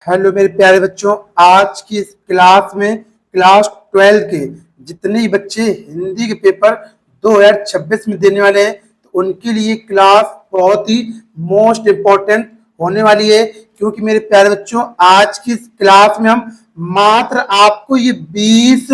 Hello मेरे प्यारे बच्चों, आज की इस क्लास में क्लास 12 के जितने बच्चे हिंदी के पेपर 2026 में देने वाले हैं तो उनके लिए क्लास बहुत ही मोस्ट इम्पोर्टेंट होने वाली है। क्योंकि मेरे प्यारे बच्चों, आज की इस क्लास में हम मात्र आपको ये 20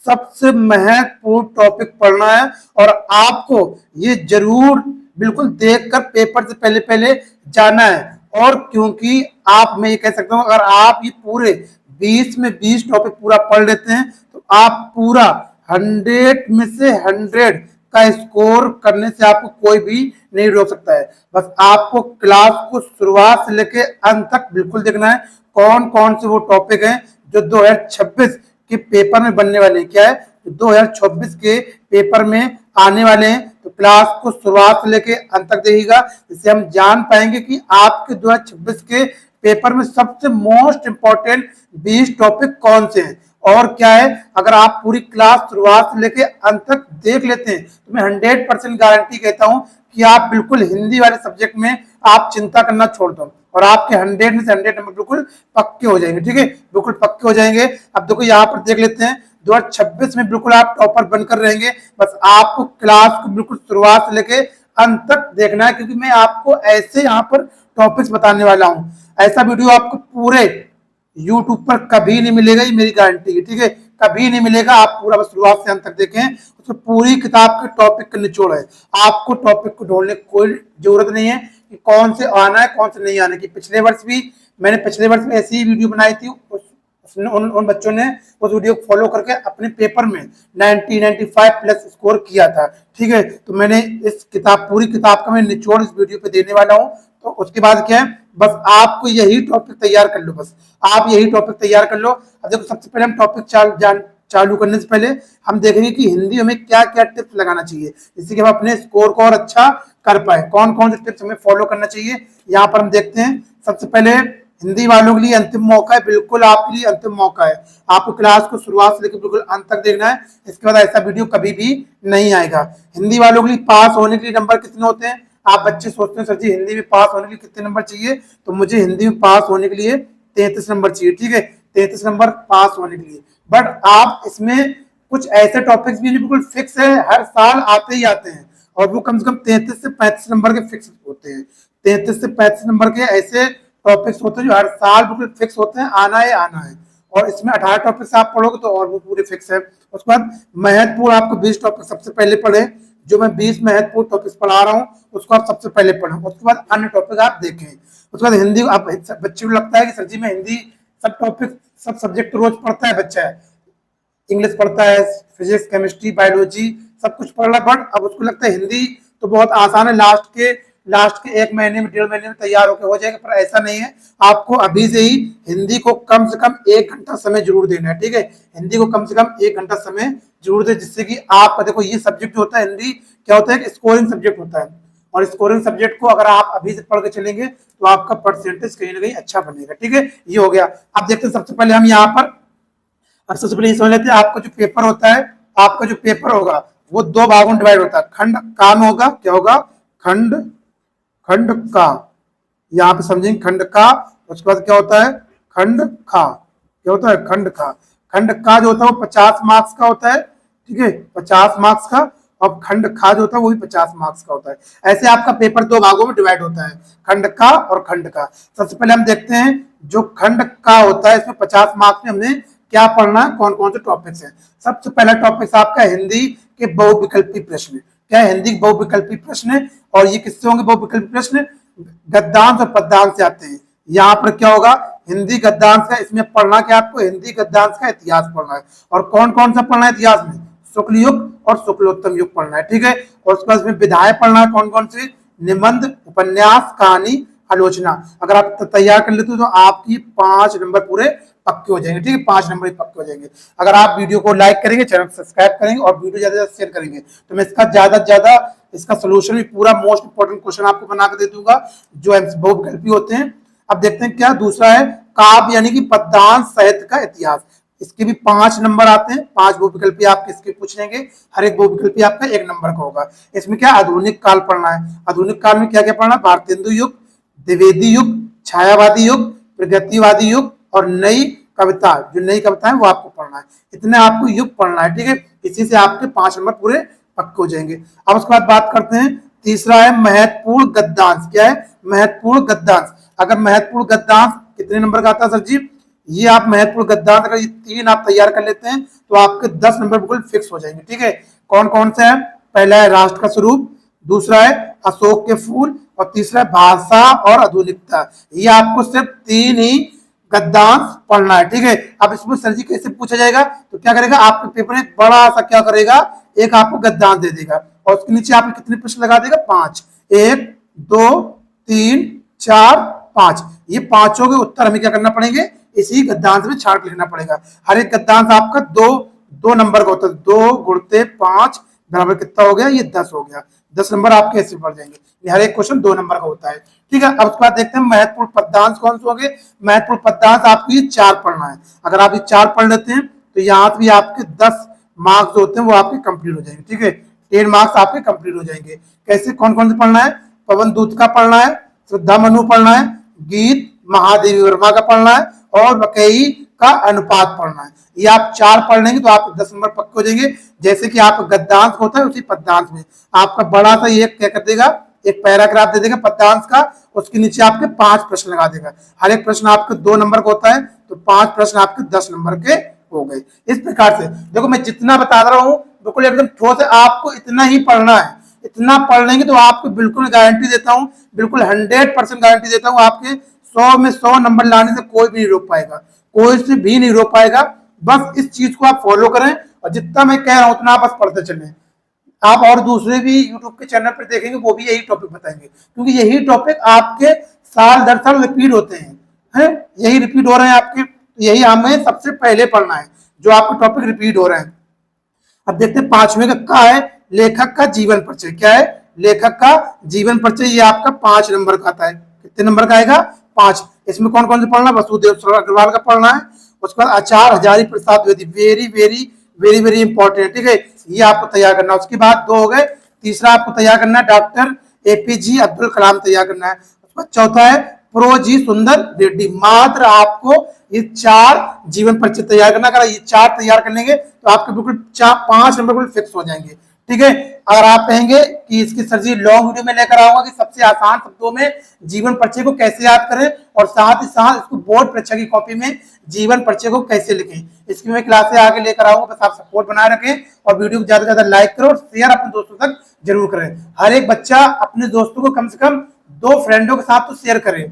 सबसे महत्वपूर्ण टॉपिक पढ़ना है और आपको ये जरूर बिल्कुल देखकर पेपर से पहले पहले जाना है। और क्योंकि आप, मैं ये कह सकता हूं, अगर आप ये पूरे 20 में 20 टॉपिक पूरा पढ़ लेते हैं तो आप पूरा 100 में से 100 का स्कोर करने से आपको कोई भी नहीं रोक सकता है। बस आपको क्लास को शुरुआत से लेकर अंत तक बिल्कुल देखना है कौन कौन से वो टॉपिक हैं जो 2026 के पेपर में बनने वाले हैं। क्या है, 2026 के पेपर में आने वाले हैं। तो क्लास को शुरुआत से लेके अंत तक देखिएगा, जिससे हम जान पाएंगे कि आपके 2026 के पेपर में सबसे मोस्ट इंपॉर्टेंट 20 टॉपिक कौन से हैं और क्या है। अगर आप पूरी क्लास शुरुआत से लेके अंत तक देख लेते हैं तो मैं 100% गारंटी कहता हूं कि आप बिल्कुल हिंदी वाले सब्जेक्ट में आप चिंता करना छोड़ दो और आपके 100 में से 100 नंबर बिल्कुल पक्के हो जाएंगे। ठीक है, बिल्कुल पक्के हो जाएंगे। अब देखो यहाँ पर देख लेते हैं, 2026 में बिल्कुल आप टॉपर बनकर रहेंगे। बस आपको क्लास को बिल्कुल शुरुआत से लेके अंत तक देखना है, क्योंकि मैं आपको ऐसे यहाँ पर टॉपिक्स बताने वाला हूँ। ऐसा वीडियो आपको पूरे यूट्यूब पर कभी नहीं मिलेगा, ये मेरी गारंटी है। ठीक है, कभी नहीं मिलेगा। आप पूरा बस शुरुआत से अंत तक देखें, उसमें पूरी किताब के टॉपिक का निचोड़ है। आपको टॉपिक को ढूंढने की कोई जरूरत नहीं है कि कौन से आना है कौन से नहीं आने की। पिछले वर्ष में ऐसी ही वीडियो बनाई थी, उन बच्चों ने उस वीडियो को फॉलो करके अपने पेपर में 95 प्लस स्कोर किया था। ठीक है, तो मैंने इस पूरी किताब का मैं निचोड़ इस वीडियो पे देने वाला हूँ। तो उसके बाद क्या है, बस आपको यही टॉपिक तैयार कर लो। बस आप यही टॉपिक तैयार कर लो। अब देखो, सबसे पहले हम टॉपिक चालू करने से पहले हम देखेंगे कि हिंदी में क्या क्या टिप्स लगाना चाहिए, जिससे कि हम अपने स्कोर को और अच्छा कर पाए। कौन कौन से टिप्स हमें फॉलो करना चाहिए, यहाँ पर हम देखते हैं। सबसे पहले हिंदी वालों के लिए अंतिम मौका है, बिल्कुल आपके लिए अंतिम मौका है। आपको क्लास को शुरुआत से लेकर बिल्कुल अंत तक देखना है। इसके बाद ऐसा वीडियो कभी भी नहीं आएगा। हिंदी वालों के लिए पास होने के लिए नंबर कितने होते हैं? आप बच्चे सोचते हैं सर जी हिंदी में पास होने के लिए कितने नंबर चाहिए, तो मुझे हिंदी में पास होने के लिए 33 नंबर चाहिए। ठीक है, 33 नंबर पास होने के लिए। बट आप इसमें कुछ ऐसे टॉपिक्स भी बिल्कुल फिक्स है, हर साल आते ही आते हैं और वो कम से कम 33 से 35 नंबर के फिक्स होते हैं। 33 से 35 नंबर के ऐसे टॉपिक्स होते हैं जो हर साल बिल्कुल फिक्स होते हैं, आना है आना है। और इसमें 18 टॉपिक्स आप पढ़ोगे तो और वो पूरे फिक्स है। उसके बाद महत्वपूर्ण आपको 20 टॉपिक सबसे पहले पढ़े, जो मैं 20 महत्वपूर्ण टॉपिक्स पढ़ा रहा हूँ उसको आप सबसे पहले पढ़ें। उसके बाद अन्य टॉपिक आप देखें। उसके बाद हिंदी, आप बच्चे को लगता है कि सर जी मैं हिंदी सब टॉपिक सब सब्जेक्ट रोज पढ़ता है, बच्चा है इंग्लिश पढ़ता है, फिजिक्स केमिस्ट्री बायोलॉजी सब कुछ पढ़ रहा, बट अब उसको लगता है हिंदी तो बहुत आसान है, लास्ट के 1 महीने में 1.5 महीने में तैयार होकर हो जाएगा। पर ऐसा नहीं है। आपको अभी से ही हिंदी को कम से कम 1 घंटा समय जरूर देना है। ठीक है, हिंदी को कम से कम 1 घंटा समय जरूर दे, जिससे कि आपका, देखो ये सब्जेक्ट होता है हिंदी, क्या होता है, स्कोरिंग सब्जेक्ट होता है। और स्कोरिंग सब्जेक्ट को अगर आप अभी से पढ़ के चलेंगे तो आपका परसेंटेज कहीं ना कहीं अच्छा बनेगा। ठीक है, ये हो गया। अब देखते हैं, सबसे पहले हम यहाँ पर, अब सबसे पहले ये समझ लेते हैं, आपका जो पेपर होता है, आपका जो पेपर होगा वो 2 भागों में डिवाइड होता है। खंड का में होगा, क्या होगा, खंड खंड का, यहाँ पे समझेंगे खंड का। उसके बाद क्या होता है, खंड खा। क्या होता है, खंड खा। खंड का जो होता है वो 50 मार्क्स का होता है। ठीक है, 50 मार्क्स का। और खंड खा जो होता है वो भी 50 मार्क्स का होता है। ऐसे आपका पेपर 2 भागों में डिवाइड होता है, खंड का और खंड का। सबसे पहले हम देखते हैं जो खंड का होता है, इसमें 50 मार्क्स में हमने क्या पढ़ना है, कौन कौन से टॉपिक्स हैं। सबसे पहला टॉपिक आपका हिंदी के बहुविकल्पी प्रश्न। क्या है, हिंदी बहुविकल्पी प्रश्न। और ये किससे होंगे बहुविकल्पी प्रश्न? गद्यांश और पद्यांश से आते हैं। यहाँ पर क्या होगा, हिंदी गद्यांश का, इसमें पढ़ना क्या आपको, हिंदी गद्यांश का इतिहास पढ़ना है। और कौन कौन सा पढ़ना है इतिहास में? शुक्ल युग और शुक्लोत्तम युग पढ़ना है। ठीक है, और उसके बाद इसमें विधाएं पढ़ना है, कौन कौन सी, निबंध, उपन्यास, कहानी, आलोचना। अगर आप तैयार कर लेते हो तो आपकी 5 नंबर पूरे पक्के हो जाएंगे। ठीक है, 5 नंबर ही पक्के हो जाएंगे। अगर आप वीडियो को लाइक करेंगे, चैनल को सब्सक्राइब करेंगे और वीडियो ज्यादा से ज्यादा शेयर करेंगे तो मैं इसका ज्यादा से ज्यादा इसका सोल्यूशन भी पूरा मोस्ट इंपोर्टेंट क्वेश्चन आपको बना कर दे दूंगा, जो बहुविकल्पी होते हैं। अब देखते हैं क्या दूसरा है, काव्य यानी कि पद्यांश साहित्य का इतिहास। इसके भी 5 नंबर आते हैं। 5 बहुविकल्पी आप किसके पूछ लेंगे, हर एक बहुविकल्पी आपका 1 नंबर का होगा। इसमें क्या आधुनिक काल पढ़ना है। आधुनिक काल में क्या क्या पढ़ना है, भारतेंदु युग, द्विवेदी युग, छायावादी युग, प्रगतिवादी युग, और नई कविता, जो नई कविता है वो आपको पढ़ना है। इतने आपको युग पढ़ना है, ठीक है। इसी से आपके 5 नंबर पूरे पक्के हो जाएंगे। अब उसके बाद बात करते हैं, तीसरा है महत्वपूर्ण गद्यांश। क्या है? महत्वपूर्ण गद्यांश। अगर महत्वपूर्ण गद्यांश कितने नंबर का आता है सर जी? ये आप महत्वपूर्ण गद्यांश अगर ये 3 आप तैयार कर लेते हैं तो आपके 10 नंबर बिल्कुल फिक्स हो जाएंगे, ठीक है। कौन कौन से है? पहला है राष्ट्र का स्वरूप, दूसरा है अशोक के फूल, और तीसरा है भाषा और आधुनिकता। ये आपको सिर्फ 3 ही गद्यांश पढ़ना है, ठीक है। अब इसमें सर जी कैसे पूछा जाएगा? तो क्या करेगा, आपके पेपर में एक बड़ा सा क्या करेगा, एक आपको गद्यांश दे देगा और उसके नीचे आपको कितने प्रश्न लगा देगा? 5। 1 2 3 4 5। ये पांचों के उत्तर हमें क्या करना पड़ेंगे? इसी गद्यांश में छाट लिखना पड़ेगा। हर एक गद्यांश आपका दो नंबर का होता है। 2 गुणते 5 बराबर कितना हो गया? ये 10 हो गया। 10 नंबर आपके ऐसे पड़ जाएंगे। हर एक क्वेश्चन 2 नंबर का होता है, ठीक है। अब उसके बाद देखते हैं महत्वपूर्ण पद्यांश कौन से होंगे। महत्वपूर्ण पद्यांश आपको ये 4 पढ़ना है। अगर आप ये 4 पढ़ लेते हैं तो यहाँ भी आपके 10 मार्क्स होते हैं वो आपके कंप्लीट हो जाएंगे, ठीक है। 10 मार्क्स आपके कंप्लीट हो जाएंगे। कैसे, कौन कौन से पढ़ना है? पवन दूत का पढ़ना है, श्रद्धा मनु पढ़ना है, गीत महादेवी वर्मा का पढ़ना है और वाकई का अनुपात पढ़ना है। ये आप 4 पढ़ लेंगे तो आप 10 नंबर पक्के हो जाएंगे। जैसे कि आप गद्यांश होता है उसी पद्यांश में आपका बड़ा सा ये क्या कर देगा, एक पैराग्राफ दे देगा पद्यांश का, उसके नीचे आपके 5 प्रश्न लगा देगा। हर एक प्रश्न आपके 2 नंबर का होता है तो 5 प्रश्न आपके 10 नंबर के हो गए। इस प्रकार से देखो मैं जितना बता रहा हूँ बिल्कुल एकदम ठोस है, आपको इतना ही पढ़ना है। इतना पढ़ लेंगे तो आपको बिल्कुल गारंटी देता हूँ, बिल्कुल 100% गारंटी देता हूँ, आपके 100 में 100 नंबर लाने से कोई भी नहीं रोक पाएगा, कोई से भी नहीं रोक पाएगा। बस इस चीज को आप फॉलो करें और जितना मैं कह रहा हूं उतना आप बस पढ़ते चलें। आप और दूसरे भी यूट्यूब के चैनल पर देखेंगे वो भी यही टॉपिक बताएंगे, क्योंकि यही टॉपिक आपके साल दर साल रिपीट होते हैं, यही रिपीट हो रहे हैं आपके। यही हमें सबसे पहले पढ़ना है जो आपके टॉपिक रिपीट हो रहे हैं। अब देखते हैं 5वें का है लेखक का जीवन परिचय। क्या है? लेखक का जीवन परिचय। ये आपका 5 नंबर का आता है। कितने नंबर का आएगा? 5। इसमें कौन कौन से पढ़ना? वसुदेव अग्रवाल का पढ़ना है, उसके बाद Acharya Hazari Prasad Dwivedi, very very very very important, ठीक है। ये आपको तैयार करना है। उसके बाद 2 हो गए। तीसरा आपको तैयार करना है डॉक्टर एपीजे अब्दुल कलाम तैयार करना है। उसके बाद चौथा है प्रो जी सुंदर रेड्डी। मात्र आपको ये 4 जीवन परिचय तैयार करना। अगर ये 4 तैयार कर लेंगे तो आपके बिल्कुल 5 नंबर बिल्कुल फिक्स हो जाएंगे, ठीक है। अगर आप कहेंगे कि इसकी सर जी लॉन्ग वीडियो में लेकर आऊंगा कि सबसे आसान शब्दों में जीवन परिचय को कैसे याद करें और साथ ही साथ इसको बोर्ड परीक्षा की कॉपी में जीवन परिचय को कैसे लिखें, इसकी मैं क्लासें आगे लेकर आऊंगा। बस आप सपोर्ट बनाए रखें और वीडियो को ज्यादा से ज्यादा लाइक करो और शेयर अपने दोस्तों तक जरूर करें। हर एक बच्चा अपने दोस्तों को कम से कम 2 फ्रेंडों के साथ तो शेयर करें।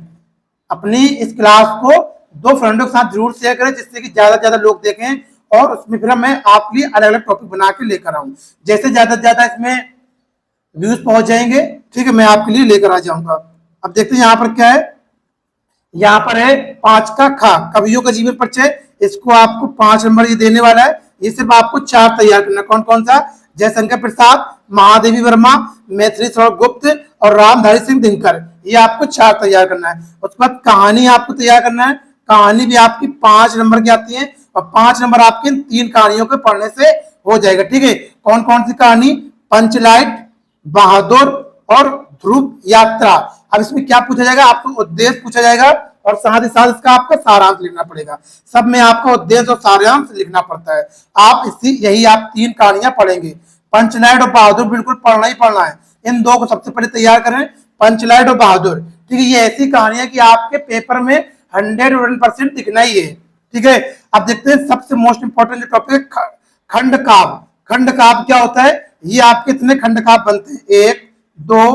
अपनी इस क्लास को 2 फ्रेंडों के साथ जरूर शेयर करें जिससे कि ज्यादा से ज्यादा लोग देखें और उसमें फिर मैं आपके लिए अलग अलग टॉपिक बना के लेकर आऊं। जैसे ज्यादा से ज्यादा इसमें व्यूज पहुंच जाएंगे, ठीक है, मैं आपके लिए लेकर आ जाऊंगा। अब देखते हैं यहाँ पर क्या है। यहाँ पर है 5 का खा, कवियों का जीवन परिचय। इसको आपको 5 नंबर ये देने वाला है। ये सिर्फ आपको 4 तैयार करना। कौन कौन सा? जयशंकर प्रसाद, महादेवी वर्मा, मैथिली शरण गुप्त और रामधारी सिंह दिनकर। ये आपको 4 तैयार करना है। उसके बाद कहानी आपको तैयार करना है। कहानी भी आपकी 5 नंबर की आती है और 5 नंबर आपके 3 कहानियों के पढ़ने से हो जाएगा, ठीक है। कौन कौन सी कहानी? पंचलाइट, बहादुर और ध्रुव यात्रा। अब इसमें क्या पूछा जाएगा? आपको उद्देश्य पूछा जाएगा और साथ ही साथ इसका आपका सारांश लिखना पड़ेगा। सब में आपका उद्देश्य और सारांश लिखना पड़ता है। आप यही आप 3 कहानियां पढ़ेंगे। पंचलाइट और बहादुर बिल्कुल पढ़ना ही पढ़ना है। इन 2 को सबसे पहले तैयार करें, पंचलाइट और बहादुर, ठीक है। ये ऐसी कहानियां कि आपके पेपर में 100% दिखना ही है, ठीक है। अब देखते हैं सबसे मोस्ट इंपॉर्टेंट जो टॉपिक है खंड काव्य। खंड काव्य क्या होता है? ये आपके कितने खंड काव्य बनते हैं? 1 2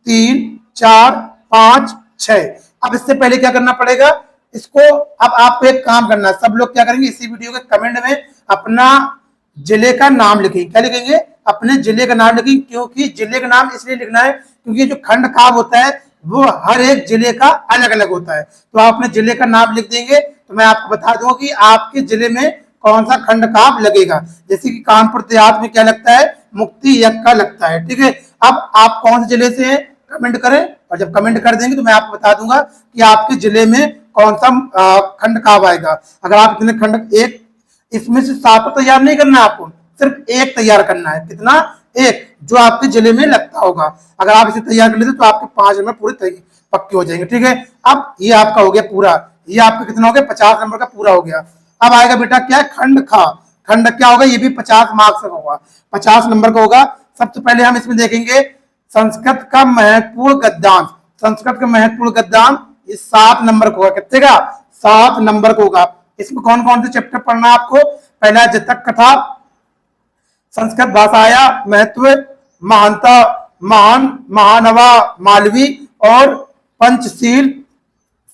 3 4 5 6। अब इससे पहले क्या करना पड़ेगा? इसको अब आपको एक काम करना है। सब लोग क्या करेंगे, इसी वीडियो के कमेंट में अपना जिले का नाम लिखेंगे। क्या लिखेंगे? अपने जिले का नाम लिखेंगे। क्योंकि जिले का नाम इसलिए लिखना है क्योंकि जो खंड काव्य होता है वो हर एक जिले का अलग अलग होता है। तो आप अपने जिले का नाम लिख देंगे तो मैं आपको बता दूंगा कि आपके जिले में कौन सा खंड काव्य लगेगा। जैसे कि कानपुर देहात में क्या लगता है? मुक्ति यज्ञ लगता है, ठीक है। अब आप कौन से जिले से हैं कमेंट करें और जब कमेंट कर देंगे तो मैं आपको बता दूंगा कि आपके जिले में कौन सा खंड काव्य आएगा। अगर आप इतने खंड, एक इसमें से 7 तैयार नहीं करना है आपको, सिर्फ 1 तैयार करना है। कितना? 1, जो आपके जिले में लगता होगा। अगर आप इसे तैयार कर लेते तो आपके 5 नंबर पूरे पक्के हो जाएंगे, ठीक है। अब ये आपका हो गया पूरा। ये आपका कितना हो गया, 50 नंबर का पूरा हो गया। अब आएगा बेटा क्या है, खंड खा। खंड क्या होगा, ये भी 50 मार्क्स का होगा, 50 नंबर का होगा। सबसे पहले हम इसमें देखेंगे संस्कृत का महत्वपूर्ण गद्यांश। संस्कृत का महत्वपूर्ण गद्यांश ये 7 नंबर का होगा। कितने का, 7 नंबर का होगा। इसमें कौन कौन से चैप्टर पढ़ना है आपको, पहला जतक कथा, संस्कृत भाषाया महत्व, महानता, महान, महानवा मालवी और पंचशील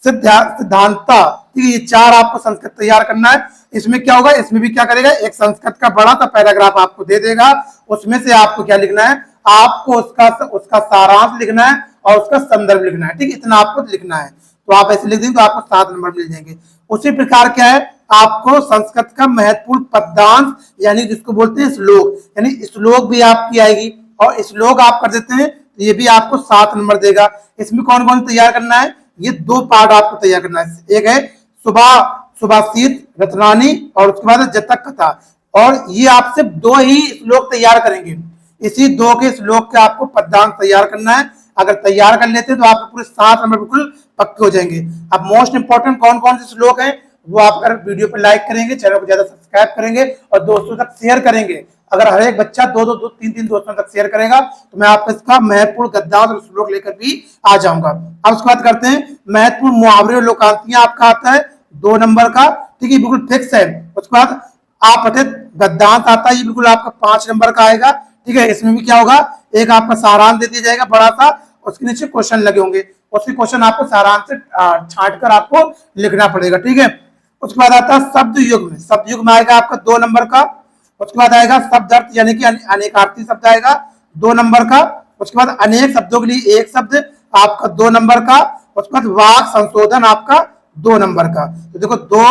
सिद्धांता। ठीक है, ये 4 आपको संस्कृत तैयार करना है। इसमें क्या होगा, इसमें भी क्या करेगा, एक संस्कृत का बड़ा सा पैराग्राफ आपको दे देगा, उसमें से आपको क्या लिखना है, आपको उसका सारांश लिखना है और उसका संदर्भ लिखना है। ठीक है, इतना आपको लिखना है। तो आप ऐसे लिख देंगे तो आपको 7 नंबर मिल जाएंगे। उसी प्रकार क्या है, आपको संस्कृत का महत्वपूर्ण पद्यांश यानी जिसको बोलते हैं श्लोक, यानी श्लोक भी आपकी आएगी और श्लोक आप कर देते हैं तो ये भी आपको 7 नंबर देगा। इसमें कौन कौन तैयार करना है, ये 2 पार्ट आपको तैयार करना है। एक है सुभाषित रत्नानी और उसके बाद जतक कथा, और ये आपसे 2 ही श्लोक तैयार करेंगे। इसी 2 के श्लोक के आपको पद्यांश तैयार करना है। अगर तैयार कर लेते हैं तो आपको पूरे 7 नंबर बिल्कुल पक्के हो जाएंगे। अब मोस्ट इंपॉर्टेंट कौन कौन से श्लोक हैं वो आप अगर वीडियो पर लाइक करेंगे, चैनल को ज्यादा सब्सक्राइब करेंगे और दोस्तों तक शेयर करेंगे, अगर हर एक बच्चा 2-2, 3-3 दोस्तों तक शेयर करेगा तो मैं आपको इसका महत्वपूर्ण गद्यांश और श्लोक लेकर भी आ जाऊंगा। अब उसके बाद करते हैं महत्वपूर्ण मुहावरे और लोकांतियां, आपका आता है 2 नंबर का। ठीक है, बिल्कुल फिक्स है। उसके बाद आपतित गद्यांश आता है, ये बिल्कुल आपका 5 नंबर का आएगा। ठीक है, इसमें भी क्या होगा, एक आपका सारांश दे दिया जाएगा बड़ा सा, उसके नीचे क्वेश्चन लगे होंगे, उसके क्वेश्चन आपको सारांश से छांट कर आपको लिखना पड़ेगा। ठीक है, उसके बाद आता है शब्द युग्म। शब्द युग्म आएगा आपका 2 नंबर का। उसके बाद आएगा शब्द अर्थ यानी कि अनेकार्थी शब्द आएगा 2 नंबर का। उसके बाद अनेक शब्दों के लिए एक शब्द आपका 2 नंबर का। उसके बाद वाक संशोधन आपका 2 नंबर का। तो देखो 2,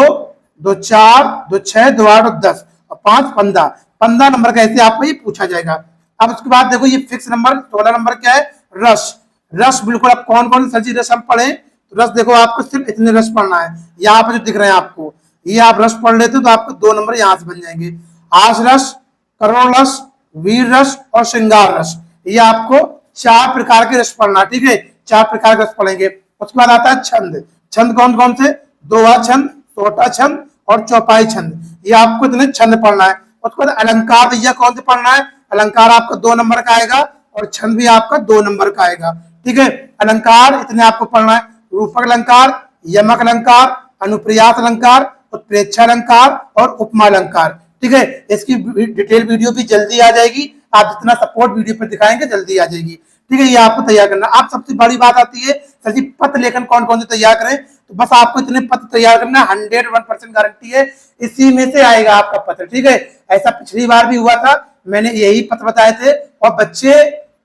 2 4, 2 6, 2 8 और 10 और 5 15, 15 नंबर का ऐसे आपको ये पूछा जाएगा। अब उसके बाद देखो ये फिक्स नंबर 16 नंबर क्या है, रस। रस बिल्कुल आप कौन कौन सी सब्जी रस हम पढ़े, तो रस देखो आपको सिर्फ इतने रस पढ़ना है, यहाँ पर जो दिख रहे हैं आपको, ये आप रस पढ़ लेते हो तो आपको 2 नंबर यहाँ से बन जाएंगे। आश रस, करुण रस, वीर रस और श्रृंगार रस, ये आपको 4 प्रकार के रस पढ़ना। ठीक है, 4 प्रकार के रस पढ़ेंगे। उसके बाद आता है छंद। छंद कौन कौन से, दोहा छंद, सोटा छंद और चौपाई छंद, ये आपको इतने छंद पढ़ना है। उसके बाद अलंकार भैया कौन से पढ़ना है, अलंकार आपका 2 नंबर का आएगा और छंद भी आपका 2 नंबर का आएगा। ठीक है, अलंकार इतने आपको पढ़ना है, रूपक अलंकार, यमक अलंकार, अनुप्रियास अलंकार, उत्प्रेक्षा अलंकार और उपमा अलंकार। ठीक है, इसकी डिटेल वीडियो भी जल्दी आ जाएगी, आप जितना सपोर्ट वीडियो पर दिखाएंगे जल्दी आ जाएगी। ठीक है, ये आपको तैयार करना। आप सबसे बड़ी बात आती है सर जी पत्र लेखन कौन कौन से तैयार करें, तो बस आपको इतने पत्र तैयार करना, 101% गारंटी है इसी में से आएगा आपका पत्र। ठीक है, ऐसा पिछली बार भी हुआ था, मैंने यही पत्र बताए थे और बच्चे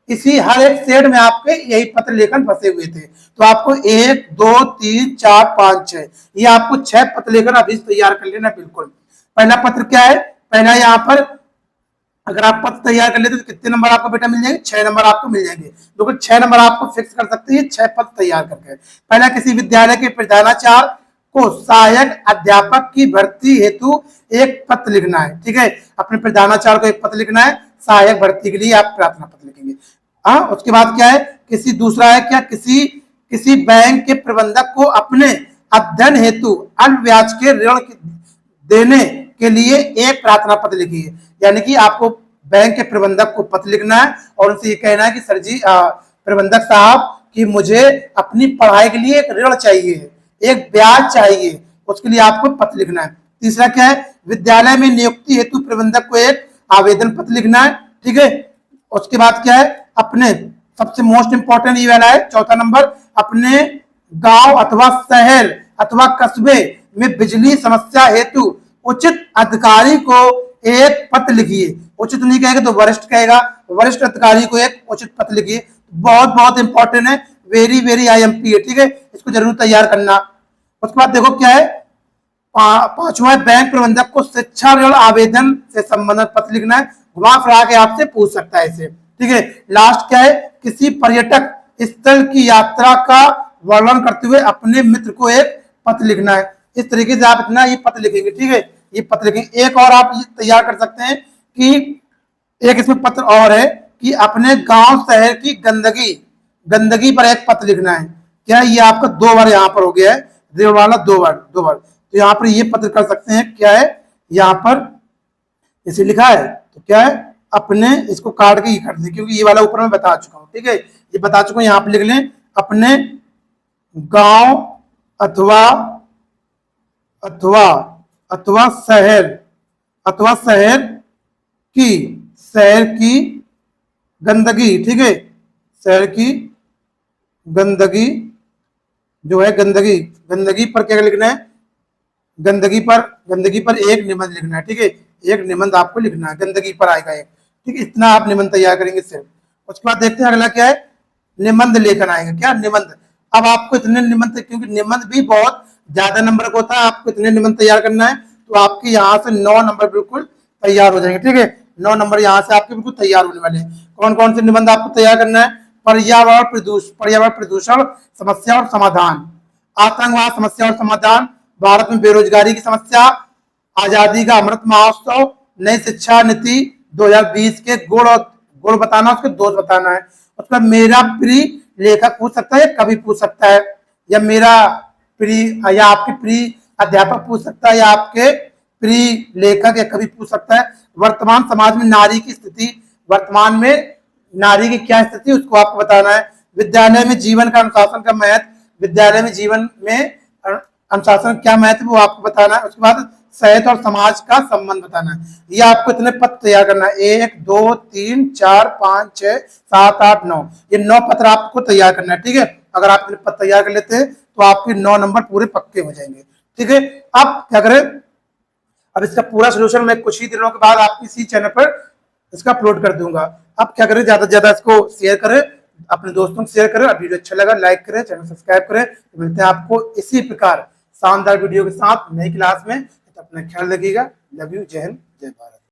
इसी हर एक शेड में आपके यही पत्र लेखन फंसे हुए थे। तो आपको 1 2 3 4 5 6 ये आपको 6 पत्र लेखन अभी तैयार कर लेना। बिल्कुल पहला पत्र क्या है, पहला यहाँ पर अगर आप पत्र तैयार कर लेते तो कितने नंबर आपको बेटा मिल जाएंगे, 6 नंबर आपको मिल जाएंगे। तो 6 नंबर आपको फिक्स कर सकते हैं 6 पत्र तैयार करके। पहला, किसी विद्यालय के प्रधानाचार्य को सहायक अध्यापक की भर्ती हेतु एक पत्र लिखना है। ठीक है, अपने प्रधानाचार्य को एक पत्र लिखना है, सहायक भर्ती के लिए आप प्रार्थना पत्र लिखेंगे। हाँ, उसके बाद क्या है, किसी दूसरा है क्या, किसी बैंक के प्रबंधक को अपने अध्ययन हेतु अल्प ब्याज के ऋण देने के लिए एक प्रार्थना पत्र लिखिए। यानी कि आपको बैंक के प्रबंधक को पत्र लिखना है और उनसे ये कहना है कि सर जी प्रबंधक साहब कि मुझे अपनी पढ़ाई के लिए एक ऋण चाहिए, एक ब्याज चाहिए, उसके लिए आपको पत्र लिखना है। तीसरा क्या है, विद्यालय में नियुक्ति हेतु प्रबंधक को एक आवेदन पत्र लिखना है। ठीक है, उसके बाद क्या है, अपने सबसे मोस्ट इंपॉर्टेंट ये वाला है 4था नंबर, अपने गांव अथवा शहर अथवा कस्बे में बिजली समस्या हेतु उचित अधिकारी को एक पत्र लिखिए। उचित नहीं कहेगा तो वरिष्ठ कहेगा, वरिष्ठ अधिकारी को एक उचित पत्र लिखिए। बहुत बहुत इंपॉर्टेंट है, वेरी वेरी IMP है। ठीक है, इसको जरूर तैयार करना। उसके बाद देखो क्या है, 5वां बैंक प्रबंधक को शिक्षा ऋण आवेदन से संबंधित पत्र लिखना है, घुमा फिरा के आपसे पूछ सकता है इसे। ठीक है, लास्ट क्या है, किसी पर्यटक स्थल की यात्रा का वर्णन करते हुए अपने मित्र को एक पत्र लिखना है। इस तरीके से आप इतना ये पत्र लिखेंगे। ठीक है, ये पत्र लिखेंगे। एक और आप ये तैयार कर सकते हैं कि एक इसमें पत्र और है कि अपने गांव शहर की गंदगी पर एक पत्र लिखना है। क्या ये आपका 2 बार यहाँ पर हो गया है, ऋण वाला दो बार। तो यहाँ पर ये पत्र कर सकते हैं, क्या है यहाँ पर इसे लिखा है तो क्या है, अपने इसको काट के ये कर दें, क्योंकि ये वाला ऊपर मैं बता चुका हूँ। ठीक है, ये बता चुका हूँ, यहाँ पे लिख लें अपने गांव अथवा अथवा अथवा शहर की गंदगी। ठीक है, शहर की गंदगी जो है, गंदगी पर क्या लिखना है, गंदगी पर एक निबंध लिखना है। ठीक है, एक निबंध आपको लिखना है, गंदगी पर आएगा एक। ठीक है, इतना आप निबंध तैयार करेंगे सिर्फ। उसके बाद देखते हैं अगला क्या है, निबंध लेखन आएगा। क्या निबंध, अब आपको इतने निबंध, क्योंकि निबंध भी बहुत ज्यादा नंबर का होता है, आपको इतने निबंध तैयार करना है, तो आपके यहाँ से 9 नंबर बिल्कुल तैयार हो जाएंगे। ठीक है, 9 नंबर यहाँ से आपके बिल्कुल तैयार होने वाले हैं। कौन कौन से निबंध आपको तैयार करना है, पर्यावरण प्रदूषण समस्या और समाधान, आतंकवाद समस्या और समाधान, भारत में बेरोजगारी की समस्या, आजादी का अमृत महोत्सव, नई शिक्षा नीति 2020 के गुण बताना, उसके दोष बताना है। उसका मेरा प्रिय लेखक पूछ सकता है, या कवि पूछ सकता है, या मेरा प्रिय, या आपके प्रिय अध्यापक पूछ सकता है, या आपके प्रिय लेखक या कवि पूछ सकता है। वर्तमान समाज में नारी की स्थिति, वर्तमान में नारी की क्या स्थिति, उसको आपको बताना है। विद्यालय में जीवन का अनुशासन का महत्व, विद्यालय में जीवन में अनुशासन क्या महत्व, वो आपको बताना है। उसके बाद साहित्य और समाज का संबंध बताना है। ये आपको इतने पत्र तैयार करना है, 1 2 3 4 5 6 7 8 9, ये 9 पत्र आपको तैयार करना है। ठीक है, अगर आप इतने पत्र तैयार कर लेते हैं तो आपके 9 नंबर पूरे पक्के हो जाएंगे। ठीक है, अब क्या करें, अब इसका पूरा सोल्यूशन मैं कुछ ही दिनों के बाद आपके इसी चैनल पर इसका अपलोड कर दूंगा। अब क्या करें, ज्यादा से ज्यादा इसको शेयर करें, अपने दोस्तों को शेयर करें, वीडियो अच्छा लगा लाइक करें, चैनल सब्सक्राइब करें। तो मिलते हैं आपको इसी प्रकार शानदार वीडियो के साथ नई क्लास में। तो अपना ख्याल रखिएगा। लव यू, जय हिंद, जय भारत।